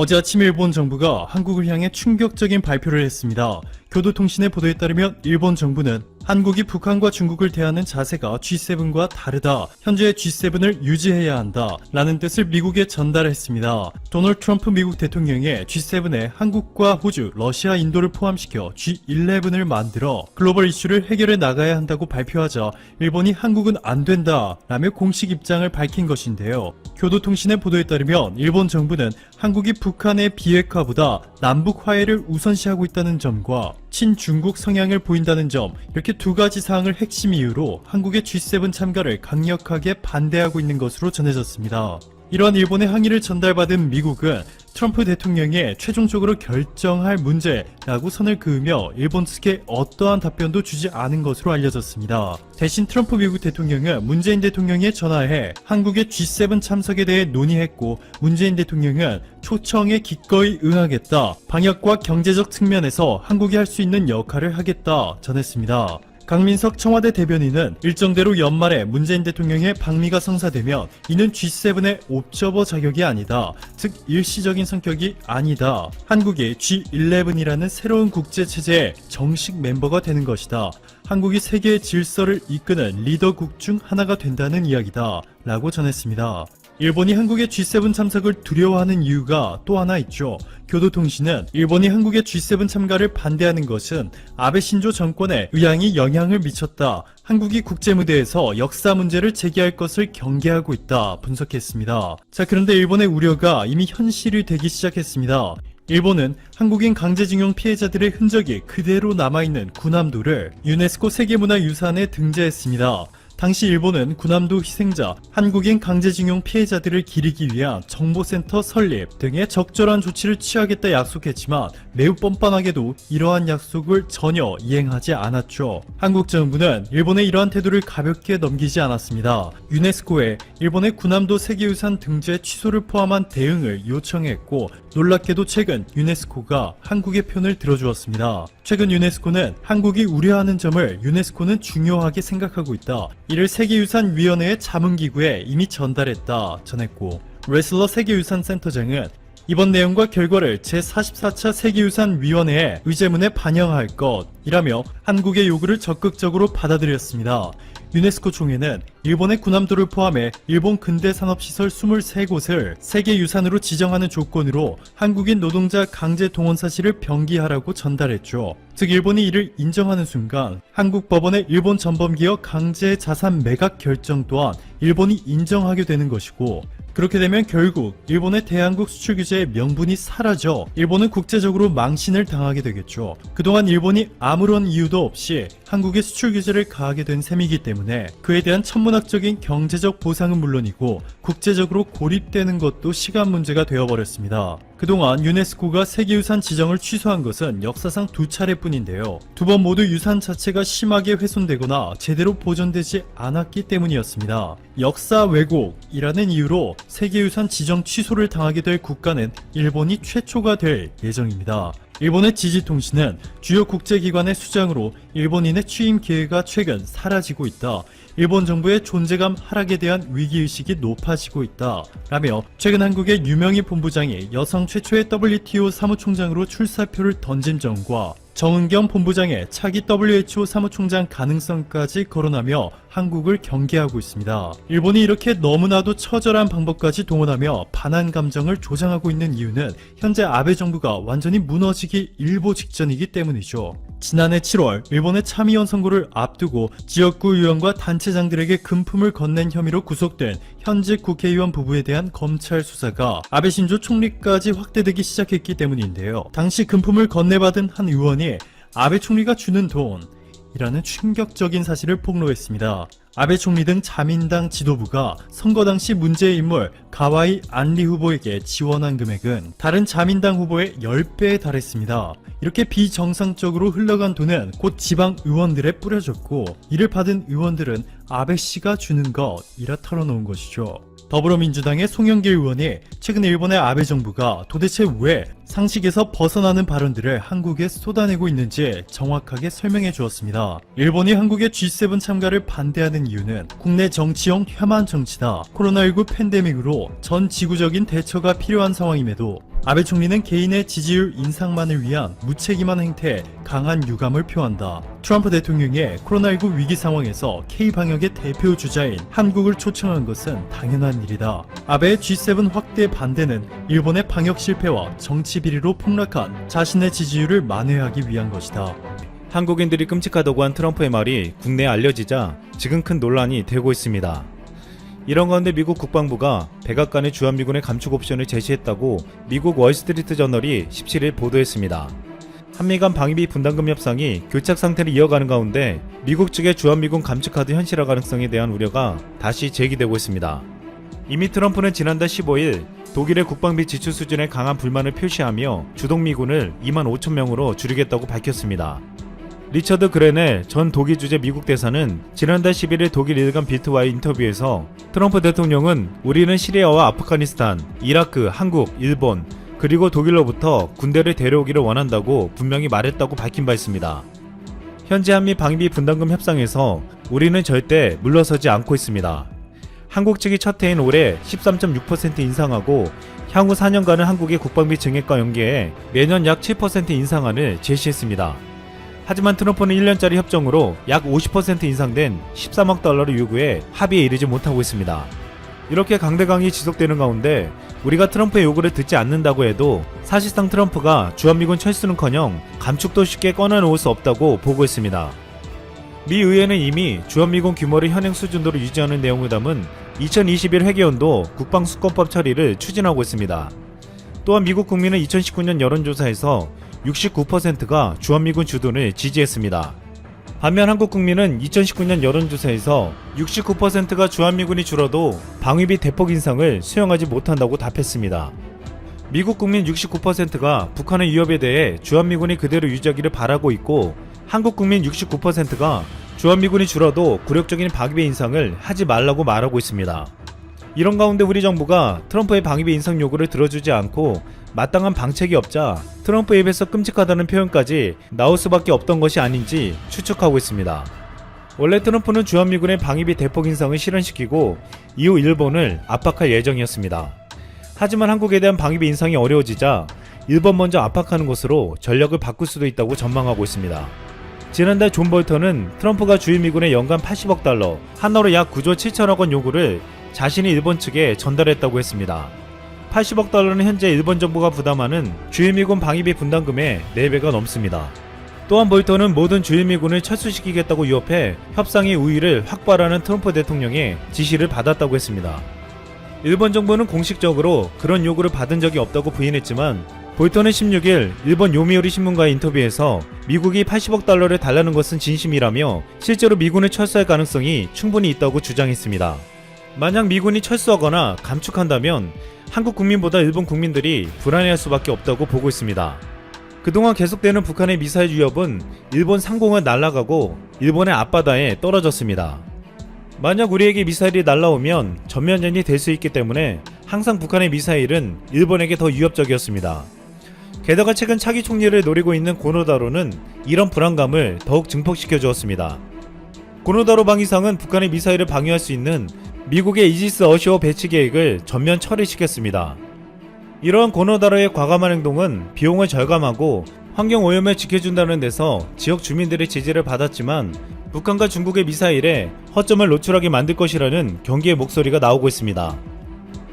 어제 아침 일본 정부가 한국을 향해 충격적인 발표를 했습니다. 교도통신의 보도에 따르면 일본 정부는 한국이 북한과 중국을 대하는 자세가 G7과 다르다. 현재 G7을 유지해야 한다. 라는 뜻을 미국에 전달했습니다. 도널드 트럼프 미국 대통령이 G7에 한국과 호주, 러시아, 인도를 포함시켜 G11을 만들어 글로벌 이슈를 해결해 나가야 한다고 발표하자 일본이 한국은 안 된다. 라며 공식 입장을 밝힌 것인데요. 교도통신의 보도에 따르면 일본 정부는 한국이 북한의 비핵화보다 남북 화해를 우선시하고 있다는 점과 친중국 성향을 보인다는 점, 이렇게 두 가지 사항을 핵심 이유로 한국의 G7 참가를 강력하게 반대하고 있는 것으로 전해졌습니다. 이러한 일본의 항의를 전달받은 미국은 트럼프 대통령이 최종적으로 결정할 문제라고 선을 그으며 일본 측에 어떠한 답변도 주지 않은 것으로 알려졌습니다. 대신 트럼프 미국 대통령은 문재인 대통령에 전화해 한국의 G7 참석에 대해 논의했고, 문재인 대통령은 초청에 기꺼이 응하겠다, 방역과 경제적 측면에서 한국이 할 수 있는 역할을 하겠다 전했습니다. 강민석 청와대 대변인은 일정대로 연말에 문재인 대통령의 방미가 성사되면 이는 G7의 옵저버 자격이 아니다. 즉 일시적인 성격이 아니다. 한국이 G11이라는 새로운 국제체제의 정식 멤버가 되는 것이다. 한국이 세계의 질서를 이끄는 리더국 중 하나가 된다는 이야기다. 라고 전했습니다. 일본이 한국의 G7 참석을 두려워하는 이유가 또 하나 있죠. 교도통신은 일본이 한국의 G7 참가를 반대하는 것은 아베 신조 정권에 의향이 영향을 미쳤다. 한국이 국제무대에서 역사 문제를 제기할 것을 경계하고 있다. 분석했습니다. 자, 그런데 일본의 우려가 이미 현실이 되기 시작했습니다. 일본은 한국인 강제징용 피해자들의 흔적이 그대로 남아있는 군함도를 유네스코 세계문화유산에 등재했습니다. 당시 일본은 군함도 희생자, 한국인 강제징용 피해자들을 기리기 위한 정보센터 설립 등의 적절한 조치를 취하겠다 약속했지만 매우 뻔뻔하게도 이러한 약속을 전혀 이행하지 않았죠. 한국 정부는 일본의 이러한 태도를 가볍게 넘기지 않았습니다. 유네스코에 일본의 군함도 세계유산 등재 취소를 포함한 대응을 요청했고, 놀랍게도 최근 유네스코가 한국의 편을 들어주었습니다. 최근 유네스코는 한국이 우려하는 점을 유네스코는 중요하게 생각하고 있다. 이를 세계유산위원회의 자문기구에 이미 전달했다 전했고, 레슬러 세계유산센터장은 이번 내용과 결과를 제44차 세계유산위원회의 의제문에 반영할 것이라며 한국의 요구를 적극적으로 받아들였습니다. 유네스코 총회는 일본의 군함도를 포함해 일본 근대산업시설 23곳을 세계유산으로 지정하는 조건으로 한국인 노동자 강제 동원 사실을 병기하라고 전달했죠. 즉 일본이 이를 인정하는 순간 한국 법원의 일본 전범기업 강제 자산 매각 결정 또한 일본이 인정하게 되는 것이고, 그렇게 되면 결국 일본의 대한국 수출 규제의 명분이 사라져 일본은 국제적으로 망신을 당하게 되겠죠. 그동안 일본이 아무런 이유도 없이 한국의 수출 규제를 가하게 된 셈이기 때문에 그에 대한 천문학적인 경제적 보상은 물론이고 국제적으로 고립되는 것도 시간 문제가 되어버렸습니다. 그동안 유네스코가 세계유산 지정을 취소한 것은 역사상 2차례뿐인데요. 두 번 모두 유산 자체가 심하게 훼손되거나 제대로 보존되지 않았기 때문이었습니다. 역사 왜곡이라는 이유로 세계유산 지정 취소를 당하게 될 국가는 일본이 최초가 될 예정입니다. 일본의 지지통신은 주요 국제기관의 수장으로 일본인의 취임 기회가 최근 사라지고 있다. 일본 정부의 존재감 하락에 대한 위기의식이 높아지고 있다. 라며 최근 한국의 유명희 본부장이 여성 최초의 WTO 사무총장으로 출사표를 던진 점과 정은경 본부장의 차기 WHO 사무총장 가능성까지 거론하며 한국을 경계하고 있습니다. 일본이 이렇게 너무나도 처절한 방법까지 동원하며 반한 감정을 조장하고 있는 이유는 현재 아베 정부가 완전히 무너지기 일보 직전이기 때문이죠. 지난해 7월 일본의 참의원 선거를 앞두고 지역구 의원과 단체장들에게 금품을 건넨 혐의로 구속된 현직 국회의원 부부에 대한 검찰 수사가 아베 신조 총리까지 확대되기 시작했기 때문인데요. 당시 금품을 건네받은 한 의원이 아베 총리가 주는 돈이라는 충격적인 사실을 폭로했습니다. 아베 총리 등 자민당 지도부가 선거 당시 문제의 인물 가와이 안리 후보에게 지원한 금액은 다른 자민당 후보의 10배에 달했습니다. 이렇게 비정상적으로 흘러간 돈은 곧 지방 의원들에 뿌려졌고, 이를 받은 의원들은 아베 씨가 주는 것이라 털어놓은 것이죠. 더불어민주당의 송영길 의원이 최근 일본의 아베 정부가 도대체 왜 상식에서 벗어나는 발언들을 한국에 쏟아내고 있는지 정확하게 설명해 주었습니다. 일본이 한국의 G7 참가를 반대하는 이유는 국내 정치형 혐한 정치다. 코로나19 팬데믹으로 전 지구적인 대처가 필요한 상황임에도 아베 총리는 개인의 지지율 인상만을 위한 무책임한 행태에 강한 유감을 표한다. 트럼프 대통령의 코로나19 위기 상황에서 K-방역의 대표 주자인 한국을 초청한 것은 당연한 일이다. 아베의 G7 확대 반대는 일본의 방역 실패와 정치 비리로 폭락한 자신의 지지율을 만회하기 위한 것이다. 한국인들이 끔찍하다고 한 트럼프의 말이 국내에 알려지자 지금 큰 논란이 되고 있습니다. 이런 가운데 미국 국방부가 백악관의 주한미군의 감축 옵션을 제시했다고 미국 월스트리트 저널이 17일 보도했습니다. 한미 간 방위비 분담금 협상이 교착 상태를 이어가는 가운데 미국 측의 주한미군 감축카드 현실화 가능성에 대한 우려가 다시 제기되고 있습니다. 이미 트럼프는 지난달 15일 독일의 국방비 지출 수준에 강한 불만을 표시하며 주동미군을 2만 5천 명으로 줄이겠다고 밝혔습니다. 리처드 그레넬 전 독일 주재 미국 대사는 지난달 11일 독일 일간 빌트와의 인터뷰에서 트럼프 대통령은 우리는 시리아와 아프가니스탄, 이라크, 한국, 일본, 그리고 독일로부터 군대를 데려오기를 원한다고 분명히 말했다고 밝힌 바 있습니다. 현재 한미 방위비 분담금 협상에서 우리는 절대 물러서지 않고 있습니다. 한국 측이 첫 해인 올해 13.6% 인상하고 향후 4년간은 한국의 국방비 증액과 연계해 매년 약 7% 인상안을 제시했습니다. 하지만 트럼프는 1년짜리 협정으로 약 50% 인상된 13억 달러를 요구해 합의에 이르지 못하고 있습니다. 이렇게 강대강이 지속되는 가운데 우리가 트럼프의 요구를 듣지 않는다고 해도 사실상 트럼프가 주한미군 철수는커녕 감축도 쉽게 꺼내놓을 수 없다고 보고 있습니다. 미 의회는 이미 주한미군 규모를 현행 수준으로 유지하는 내용을 담은 2021 회계연도 국방수권법 처리를 추진하고 있습니다. 또한 미국 국민은 2019년 여론조사에서 69%가 주한미군 주둔을 지지했습니다. 반면 한국 국민은 2019년 여론조사에서 69%가 주한미군이 줄어도 방위비 대폭 인상을 수용하지 못한다고 답했습니다. 미국 국민 69%가 북한의 위협에 대해 주한미군이 그대로 유지하기를 바라고 있고 한국 국민 69%가 주한미군이 줄어도 굴욕적인 방위비 인상을 하지 말라고 말하고 있습니다. 이런 가운데 우리 정부가 트럼프의 방위비 인상 요구를 들어주지 않고 마땅한 방책이 없자 트럼프 입에서 끔찍하다는 표현까지 나올 수밖에 없던 것이 아닌지 추측하고 있습니다. 원래 트럼프는 주한미군의 방위비 대폭 인상을 실현시키고 이후 일본을 압박할 예정이었습니다. 하지만 한국에 대한 방위비 인상이 어려워지자 일본 먼저 압박하는 것으로 전략을 바꿀 수도 있다고 전망하고 있습니다. 지난달 존 볼턴은 트럼프가 주한미군의 연간 80억 달러, 한화로 약 9조 7천억 원 요구를 자신이 일본 측에 전달했다고 했습니다. 80억 달러는 현재 일본 정부가 부담하는 주한미군 방위비 분담금의 4배가 넘습니다. 또한 볼턴은 모든 주한미군을 철수시키겠다고 유업해 협상의 우위를 확보하라는 트럼프 대통령의 지시를 받았다고 했습니다. 일본 정부는 공식적으로 그런 요구를 받은 적이 없다고 부인했지만 볼턴은 16일 일본 요미우리 신문과의 인터뷰에서 미국이 80억 달러를 달라는 것은 진심이라며 실제로 미군을 철수할 가능성이 충분히 있다고 주장했습니다. 만약 미군이 철수하거나 감축한다면 한국 국민보다 일본 국민들이 불안해할 수밖에 없다고 보고 있습니다. 그동안 계속되는 북한의 미사일 위협은 일본 상공을 날아가고 일본의 앞바다에 떨어졌습니다. 만약 우리에게 미사일이 날아오면 전면전이 될 수 있기 때문에 항상 북한의 미사일은 일본에게 더 위협적이었습니다. 게다가 최근 차기 총리를 노리고 있는 고노다로는 이런 불안감을 더욱 증폭시켜 주었습니다. 고노다로 방위상은 북한의 미사일을 방위할 수 있는 미국의 이지스 어시어 배치 계획을 전면 철회시켰습니다. 이러한 고노다로의 과감한 행동은 비용을 절감하고 환경 오염을 지켜준다는 데서 지역 주민들의 지지를 받았지만 북한과 중국의 미사일에 허점을 노출하게 만들 것이라는 경계의 목소리가 나오고 있습니다.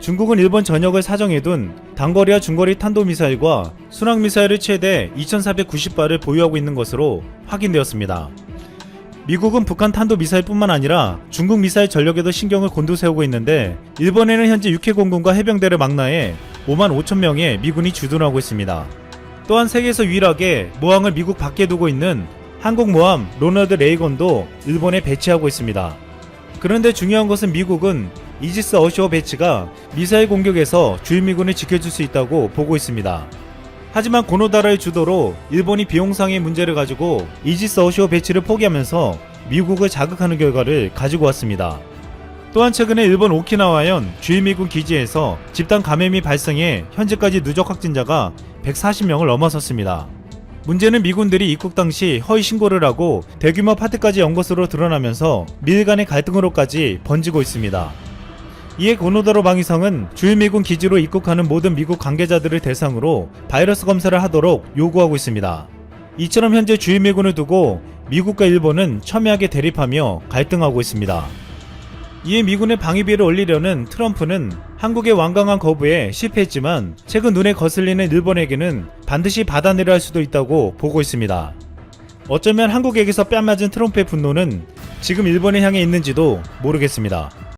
중국은 일본 전역을 사정해둔 단거리와 중거리 탄도미사일과 순항미사일을 최대 2490발을 보유하고 있는 것으로 확인되었습니다. 미국은 북한 탄도미사일뿐만 아니라 중국 미사일 전력에도 신경을 곤두세우고 있는데 일본에는 현재 육해 공군과 해병대를 망라해 5만 5천 명의 미군이 주둔하고 있습니다. 또한 세계에서 유일하게 모항을 미국 밖에 두고 있는 한국모함 로널드 레이건도 일본에 배치하고 있습니다. 그런데 중요한 것은 미국은 이지스 어시어 배치가 미사일 공격에서 주한미군을 지켜줄 수 있다고 보고 있습니다. 하지만 고노다라의 주도로 일본이 비용상의 문제를 가지고 이지스 어시어 배치를 포기하면서 미국을 자극하는 결과를 가지고 왔습니다. 또한 최근에 일본 오키나와현 주한미군 기지에서 집단 감염이 발생해 현재까지 누적 확진자가 140명을 넘어섰습니다. 문제는 미군들이 입국 당시 허위 신고를 하고 대규모 파티까지 연 것으로 드러나면서 미일 간의 갈등으로까지 번지고 있습니다. 이에 고노다로 방위성은 주일미군 기지로 입국하는 모든 미국 관계자들을 대상으로 바이러스 검사를 하도록 요구하고 있습니다. 이처럼 현재 주일미군을 두고 미국과 일본은 첨예하게 대립하며 갈등하고 있습니다. 이에 미군의 방위비를 올리려는 트럼프는 한국의 완강한 거부에 실패했지만 최근 눈에 거슬리는 일본에게는 반드시 받아내려 할 수도 있다고 보고 있습니다. 어쩌면 한국에게서 뺨맞은 트럼프의 분노는 지금 일본에 향해 있는지도 모르겠습니다.